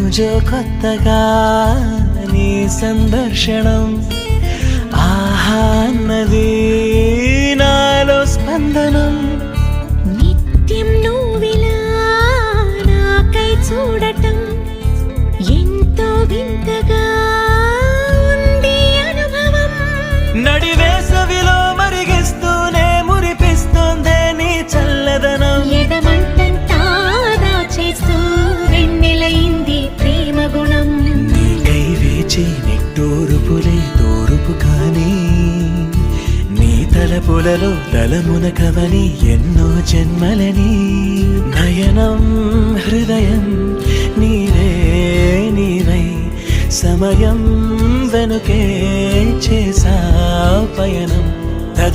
రోజు కొత్తగా నీ సందర్శనం ఆహా అన్నది నాలో స్పందనం నిత్యం నువ్విలా నాకై చూడటం ఎంతో వింతగా ఉంది అనుభవం. నడివేసవిలో మరిగిస్తూనే మురిపిస్తోందే నీ చల్లదనం ఎదమంటంతా దాచేస్తూ వెన్నెలైంది ప్రేమ గుణం. నీకై వేచి నిట్టూరుపులే తోరుపు కానీ నీ తలపులలో తలమున కవని ఎన్నో జన్మలని నయనం హృదయం నీవే నీవై సమయం వెనుకే చేసా పయనం.